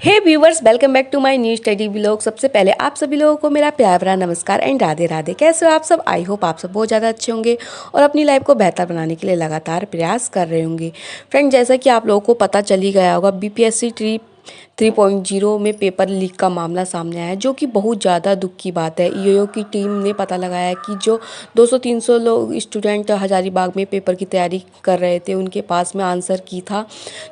Hey viewers, welcome back to my new study vlog. सबसे पहले आप सभी लोगों को मेरा प्यार भरा नमस्कार एंड राधे राधे। कैसे हो आप सब? आई होप आप सब बहुत ज़्यादा अच्छे होंगे और अपनी लाइफ को बेहतर बनाने के लिए लगातार प्रयास कर रहे होंगे। फ्रेंड, जैसा कि आप लोगों को पता चल ही गया होगा, बीपीएससी 3.0 में पेपर लीक का मामला सामने आया है, जो कि बहुत ज़्यादा दुख की बात है। ईओ की टीम ने पता लगाया कि जो 200-300 लोग स्टूडेंट हजारीबाग में पेपर की तैयारी कर रहे थे, उनके पास में आंसर की था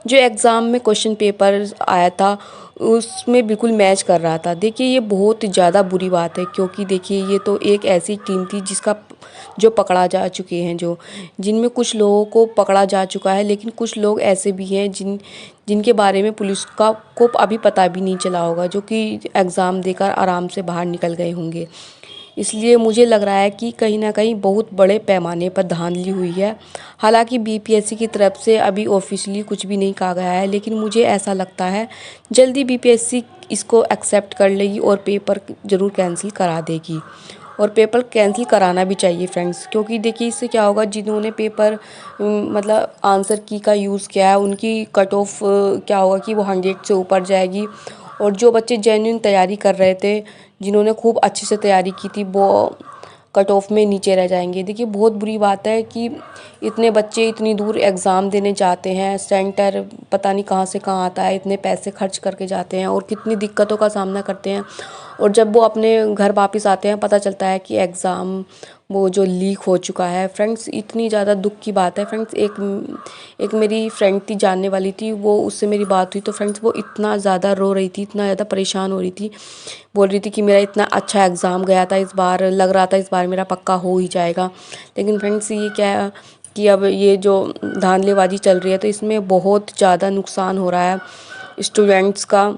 जो एग्ज़ाम में क्वेश्चन पेपर आया था उसमें बिल्कुल मैच कर रहा था। देखिए, ये बहुत ज़्यादा बुरी बात है, क्योंकि देखिए ये तो एक ऐसी टीम थी जिसका जो पकड़ा जा चुके हैं, जिनमें कुछ लोगों को पकड़ा जा चुका है, लेकिन कुछ लोग ऐसे भी हैं जिनके बारे में पुलिस को अभी पता भी नहीं चला होगा, जो कि एग्ज़ाम देकर आराम से बाहर निकल गए होंगे। इसलिए मुझे लग रहा है कि कहीं ना कहीं बहुत बड़े पैमाने पर धांधली हुई है। हालांकि बीपीएससी की तरफ से अभी ऑफिशियली कुछ भी नहीं कहा गया है, लेकिन मुझे ऐसा लगता है जल्दी बीपीएससी इसको एक्सेप्ट कर लेगी और पेपर ज़रूर कैंसिल करा देगी। और पेपर कैंसिल कराना भी चाहिए फ्रेंड्स, क्योंकि देखिए इससे क्या होगा, जिन्होंने पेपर मतलब आंसर की का यूज़ किया है उनकी कट ऑफ क्या होगा कि वो 100 से ऊपर जाएगी। और जो बच्चे जेन्युइन तैयारी कर रहे थे, जिन्होंने खूब अच्छे से तैयारी की थी, वो कट ऑफ में नीचे रह जाएंगे। देखिए, बहुत बुरी बात है कि इतने बच्चे इतनी दूर एग्ज़ाम देने जाते हैं, सेंटर पता नहीं कहाँ से कहाँ आता है, इतने पैसे खर्च करके जाते हैं और कितनी दिक्कतों का सामना करते हैं। और जब वो अपने घर वापस आते हैं, पता चलता है कि एग्ज़ाम वो जो लीक हो चुका है। फ्रेंड्स, इतनी ज़्यादा दुख की बात है। फ्रेंड्स, एक मेरी फ्रेंड थी, जानने वाली थी, वो उससे मेरी बात हुई तो फ्रेंड्स वो इतना ज़्यादा रो रही थी, इतना ज़्यादा परेशान हो रही थी। बोल रही थी कि मेरा इतना अच्छा एग्ज़ाम गया था, इस बार लग रहा था इस बार मेरा पक्का हो ही जाएगा। लेकिन फ्रेंड्स, ये क्या है कि अब ये जो धांधलेबाजी चल रही है, तो इसमें बहुत ज़्यादा नुकसान हो रहा है स्टूडेंट्स का।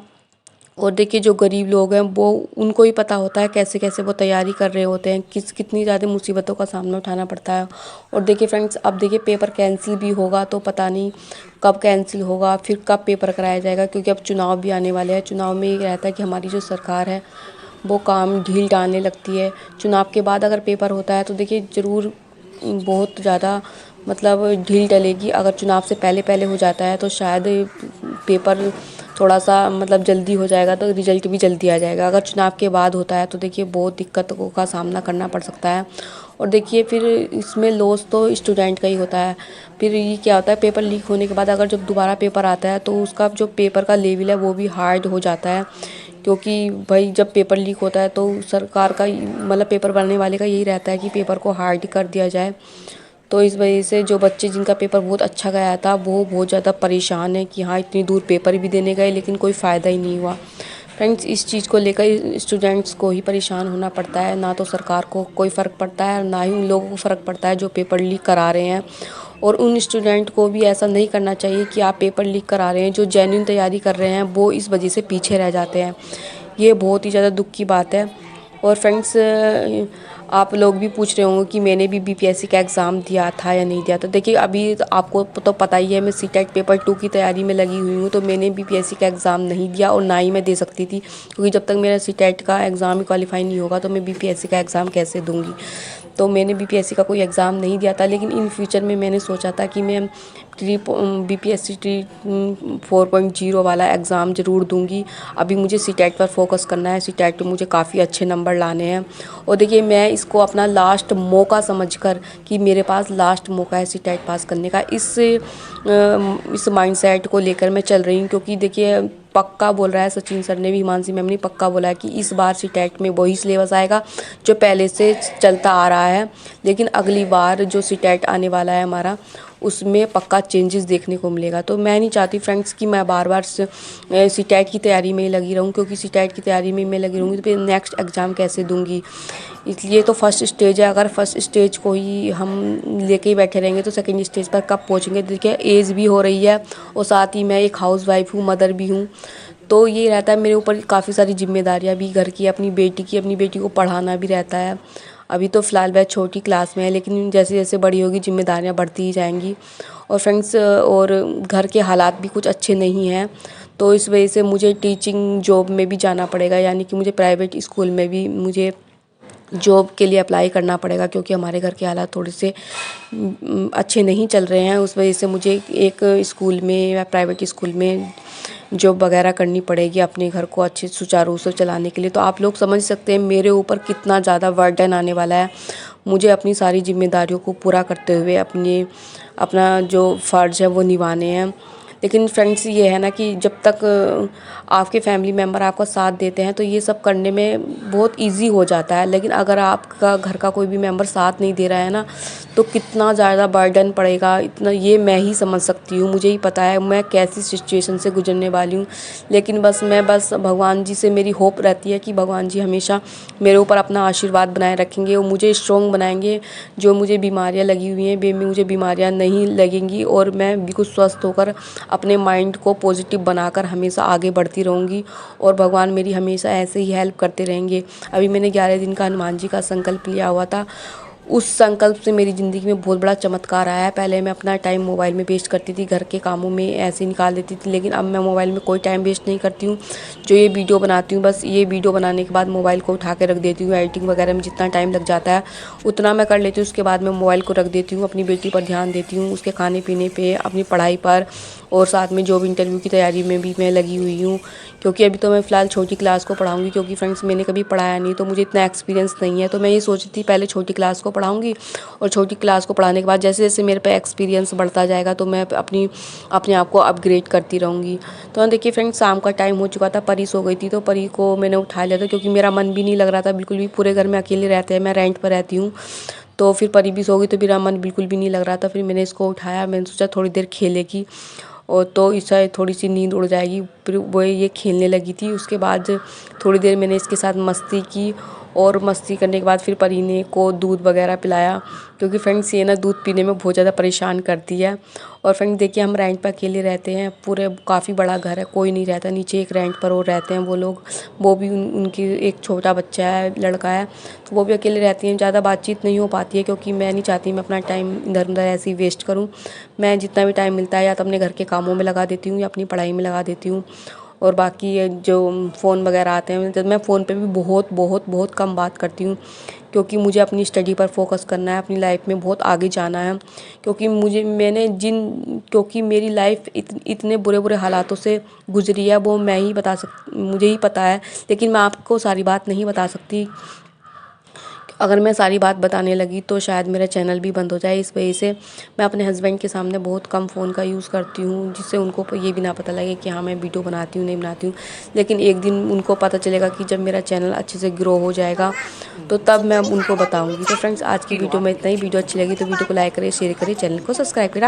और देखिए, जो गरीब लोग हैं वो उनको ही पता होता है कैसे कैसे वो तैयारी कर रहे होते हैं, कितनी ज़्यादा मुसीबतों का सामना उठाना पड़ता है। और देखिए फ्रेंड्स, अब देखिए पेपर कैंसिल भी होगा तो पता नहीं कब कैंसिल होगा, फिर कब पेपर कराया जाएगा, क्योंकि अब चुनाव भी आने वाले हैं। चुनाव में ये रहता है कि हमारी जो सरकार है वो काम ढील डालने लगती है। चुनाव के बाद अगर पेपर होता है तो देखिए ज़रूर बहुत ज़्यादा मतलब ढील डलेगी। अगर चुनाव से पहले पहले हो जाता है तो शायद पेपर थोड़ा सा मतलब जल्दी हो जाएगा, तो रिजल्ट भी जल्दी आ जाएगा। अगर चुनाव के बाद होता है तो देखिए बहुत दिक्कतों का सामना करना पड़ सकता है। और देखिए फिर इसमें लॉस तो स्टूडेंट का ही होता है। फिर ये क्या होता है, पेपर लीक होने के बाद अगर जब दोबारा पेपर आता है तो उसका जो पेपर का लेवल है वो भी हार्ड हो जाता है, क्योंकि भाई जब पेपर लीक होता है तो सरकार का मतलब पेपर बनने वाले का यही रहता है कि पेपर को हार्ड कर दिया जाए। तो इस वजह से जो बच्चे जिनका पेपर बहुत अच्छा गया था वो बहुत ज़्यादा परेशान है कि हाँ, इतनी दूर पेपर भी देने गए लेकिन कोई फ़ायदा ही नहीं हुआ। फ्रेंड्स, इस चीज़ को लेकर स्टूडेंट्स को ही परेशान होना पड़ता है, ना तो सरकार को कोई फ़र्क पड़ता है, ना ही उन लोगों को फ़र्क पड़ता है जो पेपर लीक करा रहे हैं। और उन स्टूडेंट को भी ऐसा नहीं करना चाहिए कि आप पेपर लीक करा रहे हैं, जो जेन्युइन तैयारी कर रहे हैं वो इस वजह से पीछे रह जाते हैं। ये बहुत ही ज़्यादा दुख की बात है। और फ्रेंड्स, आप लोग भी पूछ रहे होंगे कि मैंने भी बीपीएससी का एग्ज़ाम दिया था या नहीं दिया था। देखिए, अभी तो आपको तो पता ही है, मैं सीटेट पेपर 2 की तैयारी में लगी हुई हूँ, तो मैंने बीपीएससी का एग्ज़ाम नहीं दिया और ना ही मैं दे सकती थी, क्योंकि जब तक मेरा सीटेट का एग्ज़ाम ही क्वालिफाई नहीं होगा तो मैं बीपीएससी का एग्ज़ाम कैसे दूँगी। तो मैंने बीपीएससी का कोई एग्ज़ाम नहीं दिया था, लेकिन इन फ्यूचर में मैंने सोचा था कि मैं बीपीएससी 4.0 वाला एग्ज़ाम ज़रूर दूंगी। अभी मुझे सीटेट पर फोकस करना है, सीटेट में मुझे काफ़ी अच्छे नंबर लाने हैं। और देखिए, मैं इसको अपना लास्ट मौका समझकर कि मेरे पास लास्ट मौका है सीटेट पास करने का, इस माइंडसेट को लेकर मैं चल रही हूँ। क्योंकि देखिए, पक्का बोल रहा है सचिन सर ने भी, हिमांशी मैम ने पक्का बोला है कि इस बार सीटेट में वही सिलेबस आएगा जो पहले से चलता आ रहा है, लेकिन अगली बार जो सीटेट आने वाला है हमारा, उसमें पक्का चेंजेस देखने को मिलेगा। तो मैं नहीं चाहती फ्रेंड्स कि मैं बार बार सीटेट की तैयारी में ही लगी रहूँ, क्योंकि सीटेट की तैयारी में मैं लगी रहूँगी तो फिर नेक्स्ट एग्ज़ाम कैसे दूँगी। इसलिए तो फर्स्ट स्टेज है, अगर फर्स्ट स्टेज को ही हम लेके ही बैठे रहेंगे तो सेकंड स्टेज पर कब पहुँचेंगे। देखिए, एज भी हो रही है और साथ ही मैं एक हाउसवाइफ हूँ, मदर भी हूँ, तो ये रहता है मेरे ऊपर काफ़ी सारी जिम्मेदारियाँ भी घर की, अपनी बेटी को पढ़ाना भी रहता है। अभी तो फ़िलहाल वह छोटी क्लास में है, लेकिन जैसे जैसे बड़ी होगी जिम्मेदारियाँ बढ़ती ही जाएंगी। और फ्रेंड्स, और घर के हालात भी कुछ अच्छे नहीं हैं, तो इस वजह से मुझे टीचिंग जॉब में भी जाना पड़ेगा, यानी कि मुझे प्राइवेट स्कूल में भी मुझे जॉब के लिए अप्लाई करना पड़ेगा, क्योंकि हमारे घर के हालात थोड़े से अच्छे नहीं चल रहे हैं। उस वजह से मुझे एक स्कूल में या प्राइवेट स्कूल में जॉब वगैरह करनी पड़ेगी अपने घर को अच्छे सुचारू रूप से चलाने के लिए। तो आप लोग समझ सकते हैं मेरे ऊपर कितना ज़्यादा बर्डन आने वाला है। मुझे अपनी सारी जिम्मेदारियों को पूरा करते हुए अपना जो फ़र्ज़ है वो निभाने हैं। लेकिन फ्रेंड्स ये है ना कि जब तक आपके फैमिली मेम्बर आपका साथ देते हैं तो ये सब करने में बहुत इजी हो जाता है। लेकिन अगर आपका घर का कोई भी मेम्बर साथ नहीं दे रहा है ना, तो कितना ज़्यादा बर्डन पड़ेगा, इतना ये मैं ही समझ सकती हूँ। मुझे ही पता है मैं कैसी सिचुएशन से गुजरने वाली हूँ। लेकिन मैं बस भगवान जी से मेरी होप रहती है कि भगवान जी हमेशा मेरे ऊपर अपना आशीर्वाद बनाए रखेंगे और मुझे स्ट्रॉन्ग बनाएंगे। जो मुझे बीमारियाँ लगी हुई हैं मुझे बीमारियाँ नहीं लगेंगी और मैं बिल्कुल स्वस्थ होकर अपने माइंड को पॉजिटिव बनाकर हमेशा आगे बढ़ती रहूँगी और भगवान मेरी हमेशा ऐसे ही हेल्प करते रहेंगे। अभी मैंने 11 दिन का हनुमान जी का संकल्प लिया हुआ था। उस संकल्प से मेरी ज़िंदगी में बहुत बड़ा चमत्कार आया है। पहले मैं अपना टाइम मोबाइल में वेस्ट करती थी, घर के कामों में ऐसे निकाल देती थी, लेकिन अब मैं मोबाइल में कोई टाइम वेस्ट नहीं करती हूँ। जो ये वीडियो बनाती हूँ, बस ये वीडियो बनाने के बाद मोबाइल को उठा के रख देती हूँ। एडिटिंग वगैरह में जितना टाइम लग जाता है उतना मैं कर लेती हूँ। उसके बाद मैं मोबाइल को रख देती हूँ, अपनी बेटी पर ध्यान देती हूँ, उसके खाने पीने पे, अपनी पढ़ाई पर, और साथ में जॉब इंटरव्यू की तैयारी में भी मैं लगी हुई हूँ। क्योंकि अभी तो मैं फ़िलहाल छोटी क्लास को पढ़ाऊँगी, क्योंकि फ्रेंड्स मैंने कभी पढ़ाया नहीं तो मुझे इतना एक्सपीरियंस नहीं है। तो मैं ये सोची थी पहले छोटी क्लास को पढ़ाऊँगी और छोटी क्लास को पढ़ाने के बाद जैसे जैसे मेरे पे एक्सपीरियंस बढ़ता जाएगा तो मैं अपने आप को अपग्रेड करती रहूँगी। तो देखिए फ्रेंड्स, शाम का टाइम हो चुका था, परी सो गई थी, तो परी को मैंने उठा लिया था क्योंकि मेरा मन भी नहीं लग रहा था बिल्कुल भी। पूरे घर में अकेले रहते हैं, मैं रेंट पर रहती हूँ, तो फिर परी भी सो गई तो मेरा मन बिल्कुल भी नहीं लग रहा था। फिर मैंने इसको उठाया, मैंने सोचा थोड़ी देर खेलेगी और तो इससे थोड़ी सी नींद उड़ जाएगी। फिर वो ये खेलने लगी थी। उसके बाद थोड़ी देर मैंने इसके साथ मस्ती की और मस्ती करने के बाद फिर परी ने को दूध वगैरह पिलाया, क्योंकि फ्रेंड्स ये ना दूध पीने में बहुत ज़्यादा परेशान करती है। और फ्रेंड्स देखिए, हम रेंट पर अकेले रहते हैं, पूरे काफ़ी बड़ा घर है, कोई नहीं रहता नीचे, एक रेंट पर और रहते हैं वो लोग। वो भी उनकी एक छोटा बच्चा है, लड़का है, तो वो भी अकेले रहती हैं। ज़्यादा बातचीत नहीं हो पाती है क्योंकि मैं नहीं चाहती मैं अपना टाइम इधर उधर ऐसे ही वेस्ट करूँ। मैं जितना भी टाइम मिलता है या तो अपने घर के कामों में लगा देती हूँ या अपनी पढ़ाई में लगा देती हूँ। और बाकी ये जो फ़ोन वगैरह आते हैं तो मैं फ़ोन पे भी बहुत बहुत बहुत कम बात करती हूँ, क्योंकि मुझे अपनी स्टडी पर फोकस करना है, अपनी लाइफ में बहुत आगे जाना है। क्योंकि मेरी लाइफ इतने बुरे बुरे हालातों से गुजरी है, वो मुझे ही पता है, लेकिन मैं आपको सारी बात नहीं बता सकती। अगर मैं सारी बात बताने लगी तो शायद मेरा चैनल भी बंद हो जाए। इस वजह से मैं अपने हस्बैंड के सामने बहुत कम फ़ोन का यूज़ करती हूँ, जिससे उनको ये भी ना पता लगे कि हाँ मैं वीडियो बनाती हूँ नहीं बनाती हूँ। लेकिन एक दिन उनको पता चलेगा कि जब मेरा चैनल अच्छे से ग्रो हो जाएगा तो तब मैं उनको बताऊँगी। तो फ्रेंड्स, आज की वीडियो में इतना ही। वीडियो अच्छी लगी तो वीडियो को लाइक करें, शेयर करें, चैनल को सब्सक्राइब करें।